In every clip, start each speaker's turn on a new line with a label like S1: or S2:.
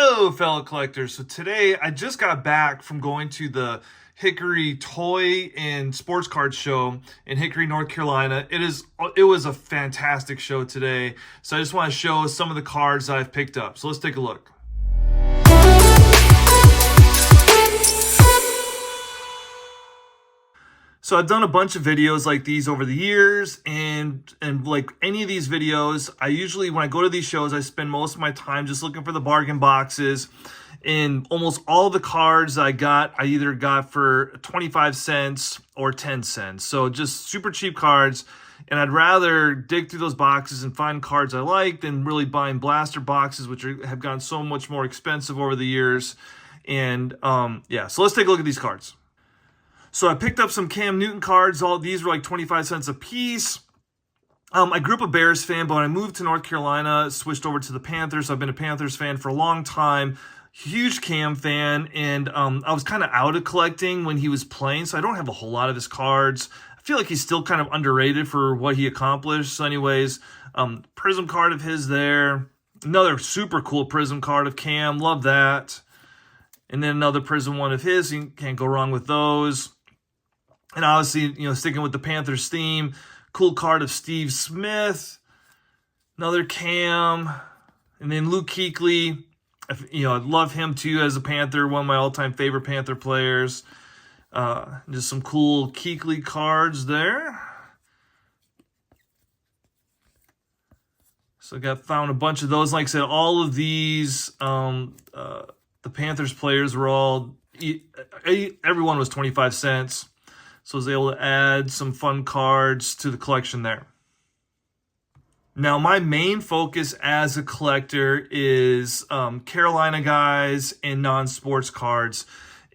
S1: Hello, fellow collectors. So today I just got back from going to the Hickory Toy and Sports Card Show in Hickory, North Carolina. It was a fantastic show today. So I just want to show some of the cards that I've picked up. So let's take a look. So I've done a bunch of videos like these over the years, and like any of these videos, I usually, when I go to these shows, I spend most of my time just looking for the bargain boxes. And almost all the cards I either got for 25 cents or 10 cents. So just super cheap cards. And I'd rather dig through those boxes and find cards I like than really buying blaster boxes, which have gotten so much more expensive over the years. And yeah, so let's take a look at these cards. So I picked up some Cam Newton cards. All these were like 25 cents a piece. I grew up a Bears fan, but when I moved to North Carolina, switched over to the Panthers. I've been a Panthers fan for a long time. Huge Cam fan, and I was kind of out of collecting when he was playing, so I don't have a whole lot of his cards. I feel like he's still kind of underrated for what he accomplished. So anyways, Prism card of his there. Another super cool Prism card of Cam. Love that. And then another Prism one of his. You can't go wrong with those. And obviously, sticking with the Panthers theme, cool card of Steve Smith, another Cam, and then Luke Kuechly. I love him too as a Panther, one of my all-time favorite Panther players. Just some cool Kuechly cards there. So found a bunch of those. Like I said, all of these, the Panthers players were all, everyone was 25 cents. So I was able to add some fun cards to the collection there. Now, my main focus as a collector is Carolina guys and non-sports cards.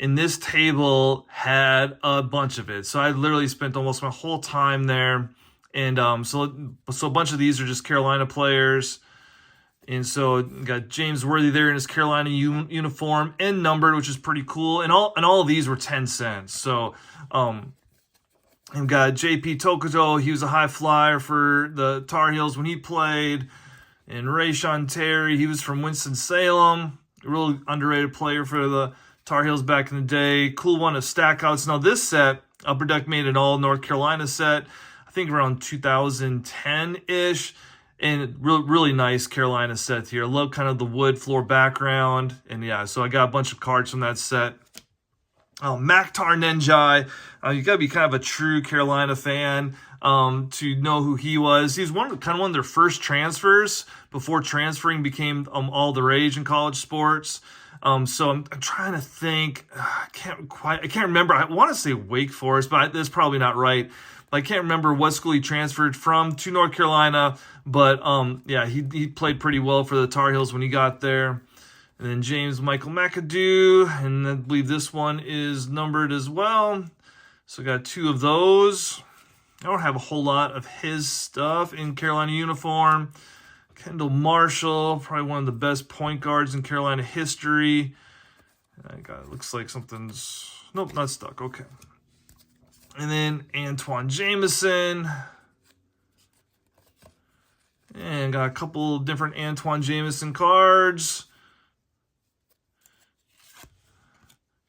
S1: And this table had a bunch of it. So I literally spent almost my whole time there. And so a bunch of these are just Carolina players. And so got James Worthy there in his Carolina uniform and numbered, which is pretty cool. And all of these were 10 cents. So and got J.P. Tokoto. He was a high flyer for the Tar Heels when he played. And Rayshon Terry, he was from Winston-Salem. A really underrated player for the Tar Heels back in the day. Cool one of Stackouts. Now this set, Upper Deck made an all North Carolina set. I think around 2010-ish. And really nice Carolina set here. I love kind of the wood floor background. And yeah, so I got a bunch of cards from that set. Maktar Nenjai, you got to be kind of a true Carolina fan to know who he was. He was one of their first transfers before transferring became all the rage in college sports. So I'm trying to think. I can't remember. I want to say Wake Forest, but that's probably not right. I can't remember what school he transferred from to North Carolina, but yeah, he played pretty well for the Tar Heels when he got there. And then James Michael McAdoo, and I believe this one is numbered as well. So I got two of those. I don't have a whole lot of his stuff in Carolina uniform. Kendall Marshall, probably one of the best point guards in Carolina history. It looks like something's, nope, not stuck, okay. And then Antoine Jameson. And got a couple different Antoine Jameson cards.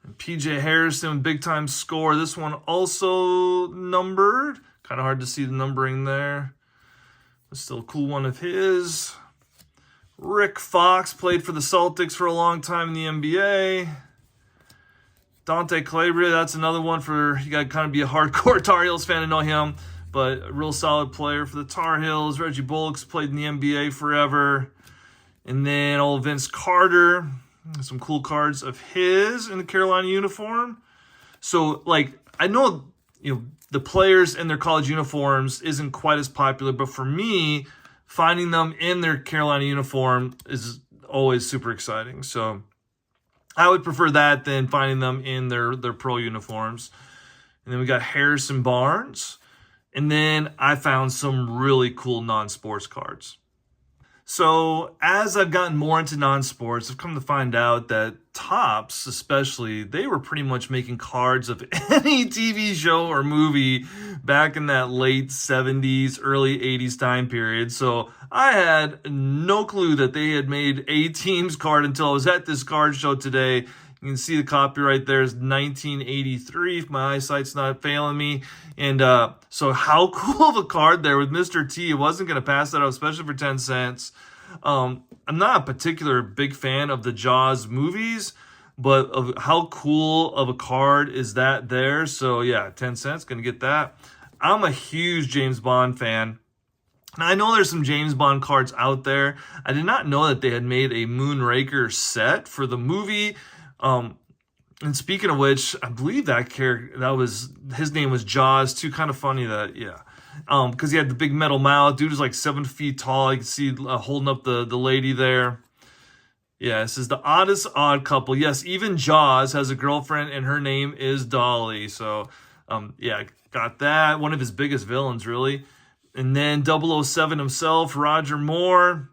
S1: And PJ Harrison, big time score. This one also numbered. Kind of hard to see the numbering there. But still a cool one of his. Rick Fox played for the Celtics for a long time in the NBA. Dante Calabria, that's another one for, you got to kind of be a hardcore Tar Heels fan to know him, but a real solid player for the Tar Heels. Reggie Bullock's played in the NBA forever. And then old Vince Carter, some cool cards of his in the Carolina uniform. So, I know, the players in their college uniforms isn't quite as popular, but for me, finding them in their Carolina uniform is always super exciting. So I would prefer that than finding them in their pro uniforms. And then we got Harrison Barnes. And then I found some really cool non-sports cards. So as I've gotten more into non-sports, I've come to find out that Topps, especially, they were pretty much making cards of any TV show or movie back in that late 70s, early 80s time period. So I had no clue that they had made a team's card until I was at this card show today. You can see the copyright there is 1983, if my eyesight's not failing me. And so how cool of a card there with Mr. T. I wasn't going to pass that out, especially for 10 cents. I'm not a particular big fan of the Jaws movies, but of how cool of a card is that there. So yeah, 10 cents, going to get that. I'm a huge James Bond fan. Now, I know there's some James Bond cards out there. I did not know that they had made a Moonraker set for the movie. And speaking of which, I believe that character, his name was Jaws too. Kind of funny that, yeah. Because he had the big metal mouth. Dude is like 7 feet tall. You can see holding up the lady there. Yeah, this is the oddest odd couple. Yes, even Jaws has a girlfriend and her name is Dolly. So, yeah, got that. One of his biggest villains, really. And then 007 himself, Roger Moore.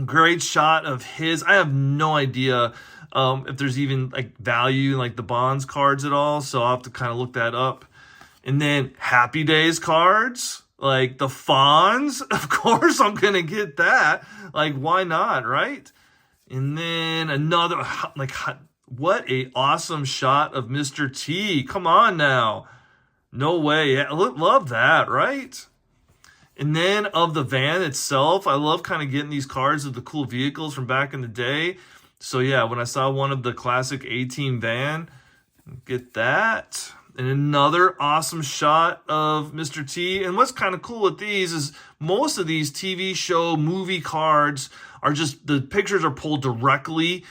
S1: Great shot of his. I have no idea if there's even like value in like the Bonds cards at all. So I'll have to kind of look that up. And then Happy Days cards, like the Fonz. Of course I'm going to get that. Like, why not, right? And then another, like, what a awesome shot of Mr. T. Come on now. No way. Yeah, love that, right? And then of the van itself, I love kind of getting these cards of the cool vehicles from back in the day. So yeah, when I saw one of the classic A-Team van, get that. And another awesome shot of Mr. T. And what's kind of cool with these is most of these TV show, movie cards are just, the pictures are pulled directly,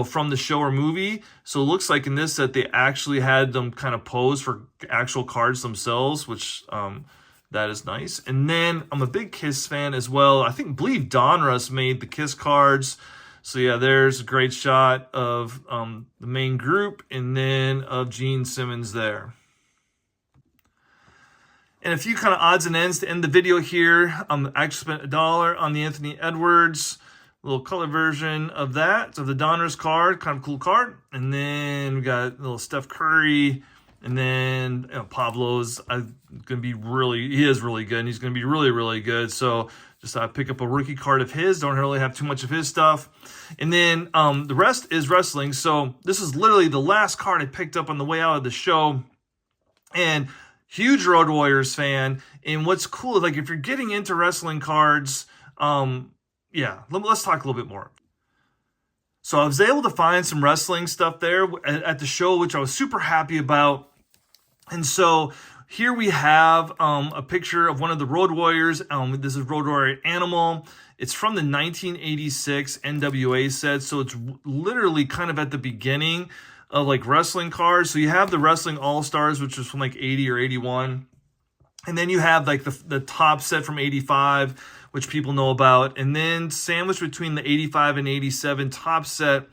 S1: from the show or movie. So it looks like in this set, they actually had them kind of pose for actual cards themselves, which, that is nice. And then I'm a big Kiss fan as well. believe Donruss made the Kiss cards. So yeah, there's a great shot of the main group and then of Gene Simmons there. And a few kind of odds and ends to end the video here. I actually spent $1 on the Anthony Edwards, a little color version of that, of the Donruss card, kind of cool card. And then we got a little Steph Curry. And then Pablo's he is really good, and he's going to be really, really good. So just pick up a rookie card of his. Don't really have too much of his stuff. And then the rest is wrestling. So this is literally the last card I picked up on the way out of the show. And huge Road Warriors fan. And what's cool is, like, if you're getting into wrestling cards, let's talk a little bit more. So I was able to find some wrestling stuff there at the show, which I was super happy about. And so here we have a picture of one of the Road Warriors. This is Road Warrior Animal. It's from the 1986 NWA set. So it's literally kind of at the beginning of like wrestling cards. So you have the Wrestling All-Stars, which is from like 80 or 81. And then you have like the top set from 85, which people know about. And then sandwiched between the 85 and 87 top set,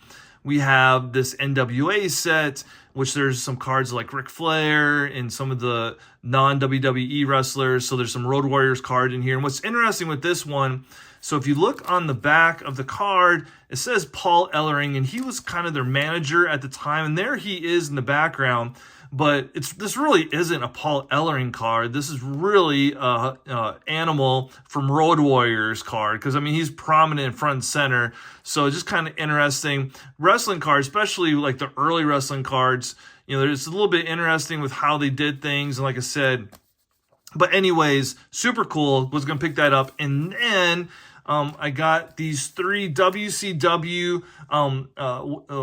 S1: we have this NWA set, which there's some cards like Ric Flair and some of the non-WWE wrestlers. So there's some Road Warriors card in here. And what's interesting with this one, so if you look on the back of the card, it says Paul Ellering, and he was kind of their manager at the time. And there he is in the background. But this really isn't a Paul Ellering card. This is really Animal from Road Warriors card. Because, I mean, he's prominent front and center. So just kind of interesting. Wrestling cards, especially like the early wrestling cards, it's a little bit interesting with how they did things. And like I said, but anyways, super cool. Was going to pick that up. And then I got these 3 WCW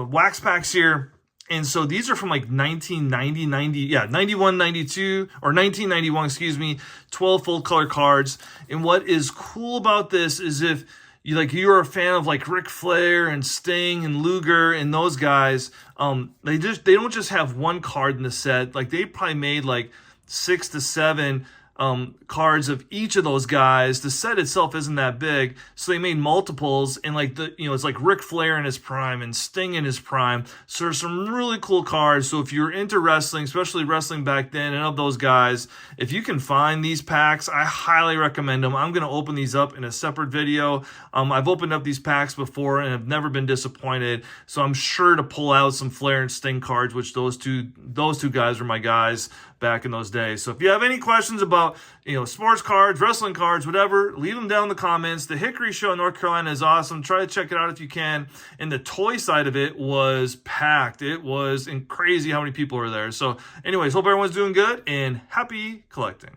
S1: wax packs here. And so these are from like 1990, 91, 92, or 1991, 12 full color cards. And what is cool about this is if you're a fan of like Ric Flair and Sting and Luger and those guys, they don't just have one card in the set. Like they probably made like 6 to 7 cards of each of those guys. The set itself isn't that big, so they made multiples, and like it's like Ric Flair in his prime and Sting in his prime. So there's some really cool cards. So if you're into wrestling, especially wrestling back then, and of those guys, if you can find these packs, I highly recommend them. I'm going to open these up in a separate video. I've opened up these packs before and have never been disappointed. So I'm sure to pull out some Flair and Sting cards, which those two guys were my guys back in those days. So if you have any questions about, sports cards, wrestling cards, whatever, leave them down in the comments. The Hickory show in North Carolina is awesome. Try to check it out if you can. And the toy side of it was packed. It was crazy how many people were there. So anyways, hope everyone's doing good and happy collecting.